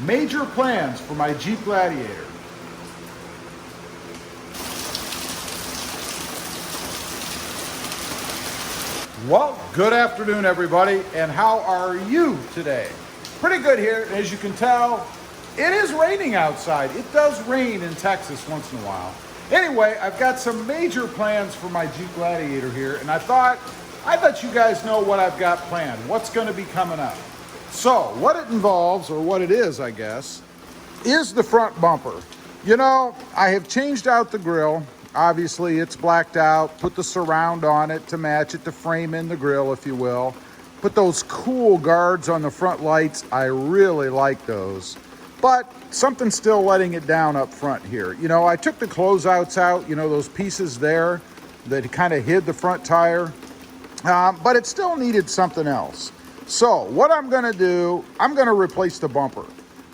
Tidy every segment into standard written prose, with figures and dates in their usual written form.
Major plans for my Jeep Gladiator. Well, good afternoon, everybody, and how are you today? Pretty good here. As you can tell, it is raining outside. It does rain in Texas once in a while. Anyway, I've got some major plans for my Jeep Gladiator here, and I thought I'd let you guys know what I've got planned, what's going to be coming up. So, what it involves, or what it is, I guess, is the front bumper. You know, I have changed out the grille. Obviously, it's blacked out. Put the surround on it to match it, to frame in the grille, if you will. Put those cool guards on the front lights. I really like those. But something's still letting it down up front here. You know, I took the closeouts out, you know, those pieces there that kind of hid the front tire. But it still needed something else. So, what I'm going to do, I'm going to replace the bumper.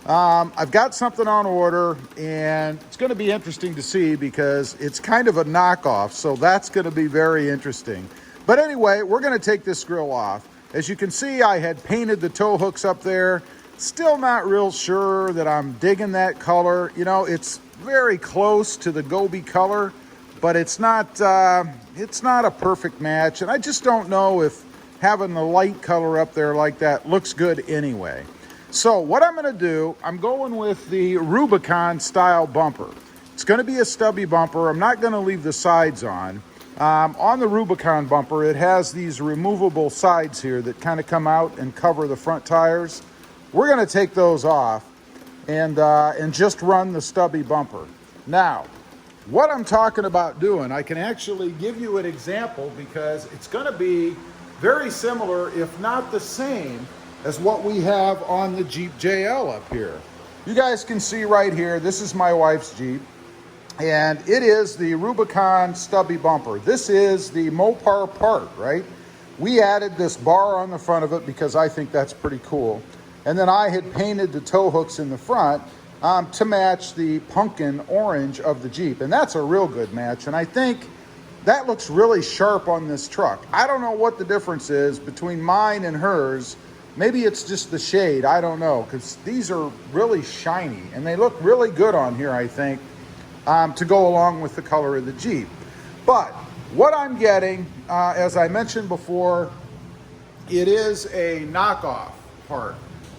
I've got something on order, and it's going to be interesting to see because it's kind of a knockoff, so that's going to be very interesting. But anyway, we're going to take this grille off. As you can see, I had painted the tow hooks up there. Still not real sure that I'm digging that color. You know, it's very close to the Gobi color, but it's not a perfect match, and I just don't know if having the light color up there like that looks good anyway. So what I'm going to do, I'm going with the Rubicon style bumper. It's going to be a stubby bumper. I'm not going to leave the sides on. On the Rubicon bumper, it has these removable sides here that kind of come out and cover the front tires. We're going to take those off and just run the stubby bumper. Now, what I'm talking about doing, I can actually give you an example because it's going to be very similar, if not the same, as what we have on the Jeep JL up here. You guys can see right here, this is my wife's Jeep, and it is the Rubicon stubby bumper. This is the Mopar part, right? We added this bar on the front of it because I think that's pretty cool. And then I had painted the tow hooks in the front to match the pumpkin orange of the Jeep. And that's a real good match. And I think that looks really sharp on this truck. I don't know what the difference is between mine and hers. Maybe it's just the shade, I don't know, because these are really shiny and they look really good on here, I think, to go along with the color of the Jeep. But what I'm getting, as I mentioned before, it is a knockoff part.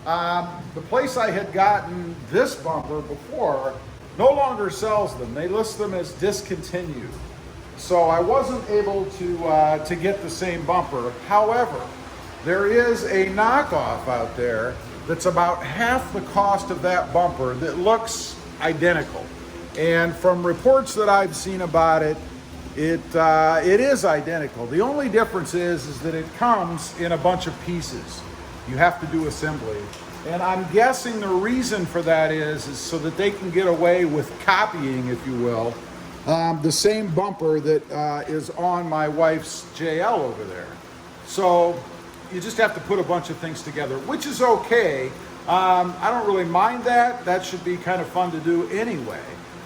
The place I had gotten this bumper before no longer sells them. They list them as discontinued. So I wasn't able to get the same bumper. However, there is a knockoff out there that's about half the cost of that bumper that looks identical. And from reports that I've seen about it, it is identical. The only difference is that it comes in a bunch of pieces. You have to do assembly. And I'm guessing the reason for that is so that they can get away with copying, if you will, the same bumper that is on my wife's JL over there. So you just have to put a bunch of things together, which is okay. I don't really mind that. That should be kind of fun to do anyway.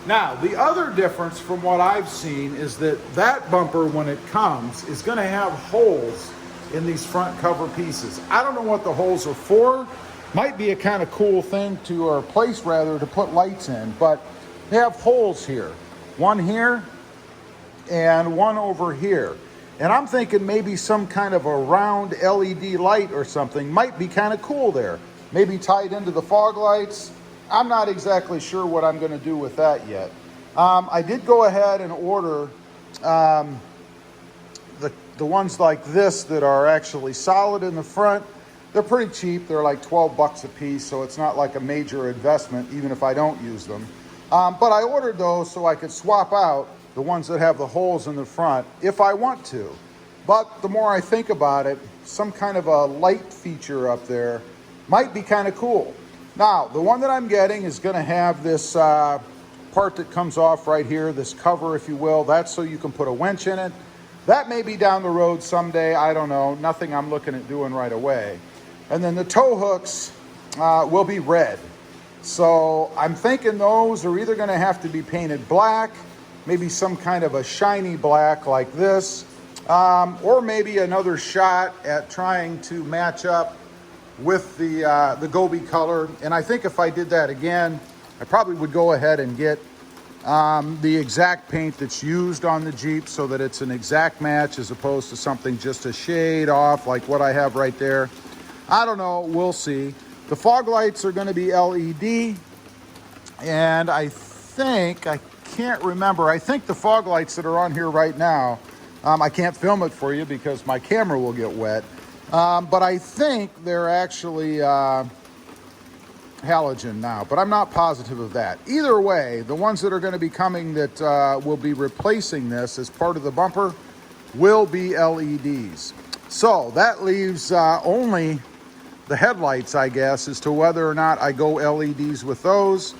Now, the other difference from what I've seen is that that bumper, when it comes, is going to have holes in these front cover pieces. I don't know what the holes are for. Might be a kind of cool thing to, or place rather, to put lights in, but they have holes here. One here and one over here. And I'm thinking maybe some kind of a round LED light or something might be kind of cool there. Maybe tied into the fog lights. I'm not exactly sure what I'm going to do with that yet. I did go ahead and order the ones like this that are actually solid in the front. They're pretty cheap. They're like 12 bucks a piece, so it's not like a major investment, even if I don't use them. But I ordered those so I could swap out the ones that have the holes in the front if I want to. But the more I think about it, some kind of a light feature up there might be kind of cool. Now, the one that I'm getting is going to have this part that comes off right here, this cover, if you will. That's so you can put a winch in it. That may be down the road someday. I don't know. Nothing I'm looking at doing right away. And then the tow hooks will be red. So I'm thinking those are either going to have to be painted black, maybe some kind of a shiny black like this, or maybe another shot at trying to match up with the Gobi color. And I think if I did that again, I probably would go ahead and get the exact paint that's used on the Jeep so that it's an exact match as opposed to something just a shade off like what I have right there. I don't know, we'll see. The fog lights are going to be LED, and I can't remember, I think the fog lights that are on here right now, I can't film it for you because my camera will get wet, but I think they're actually halogen now, but I'm not positive of that. Either way, the ones that are going to be coming that will be replacing this as part of the bumper will be LEDs. So that leaves only the headlights, I guess, as to whether or not I go LEDs with those.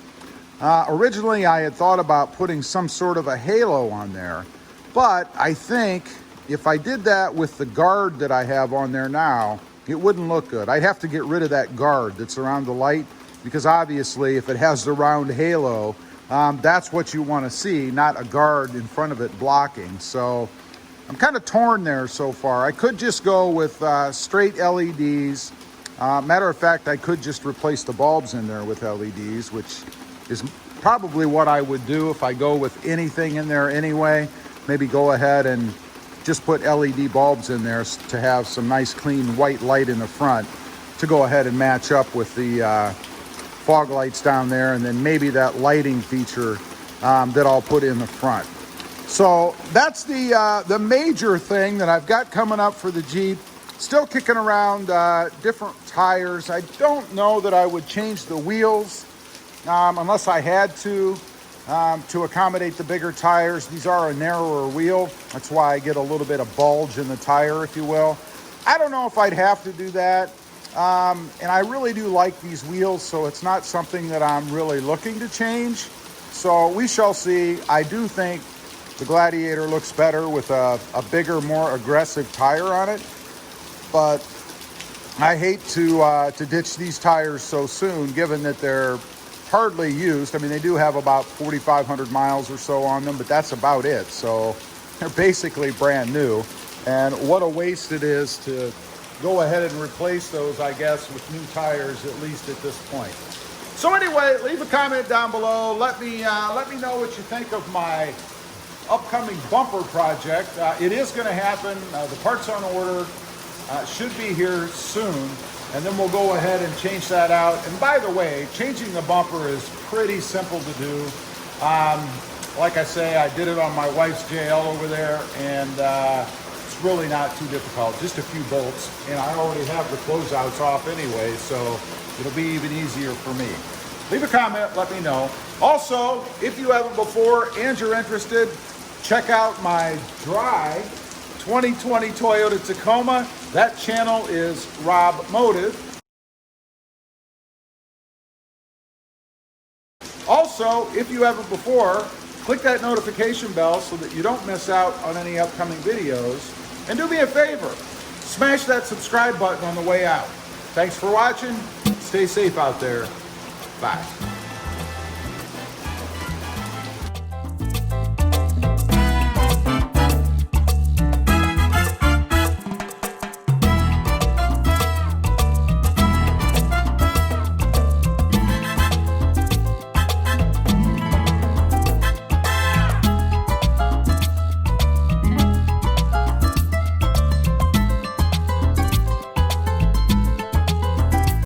Originally, I had thought about putting some sort of a halo on there, but I think if I did that with the guard that I have on there now, it wouldn't look good. I'd have to get rid of that guard that's around the light, because obviously if it has the round halo, that's what you want to see, not a guard in front of it blocking. So I'm kind of torn there so far. I could just go with straight LEDs. Matter of fact, I could just replace the bulbs in there with LEDs, which is probably what I would do if I go with anything in there anyway. Maybe go ahead and just put LED bulbs in there to have some nice clean white light in the front to go ahead and match up with the fog lights down there, and then maybe that lighting feature that I'll put in the front. So that's the major thing that I've got coming up for the Jeep. Still kicking around different tires. I don't know that I would change the wheels unless I had to accommodate the bigger tires. These are a narrower wheel. That's why I get a little bit of bulge in the tire, if you will. I don't know if I'd have to do that. And I really do like these wheels, so it's not something that I'm really looking to change. So we shall see. I do think the Gladiator looks better with a bigger, more aggressive tire on it. But I hate to ditch these tires so soon, given that they're hardly used. I mean, they do have about 4,500 miles or so on them, but that's about it. So they're basically brand new. And what a waste it is to go ahead and replace those, I guess, with new tires, at least at this point. So anyway, leave a comment down below. Let me know what you think of my upcoming bumper project. It is going to happen. The parts on order. Should be here soon, and then we'll go ahead and change that out. And by the way, changing the bumper is pretty simple to do. Like I say, I did it on my wife's JL over there, and it's really not too difficult. Just a few bolts, and I already have the closeouts off anyway, so it'll be even easier for me. Leave a comment, let me know. Also, if you haven't before and you're interested, check out my dry 2020 Toyota Tacoma. That channel is RobMotiv. Also, if you haven't before, click that notification bell so that you don't miss out on any upcoming videos. And do me a favor, smash that subscribe button on the way out. Thanks for watching. Stay safe out there. Bye.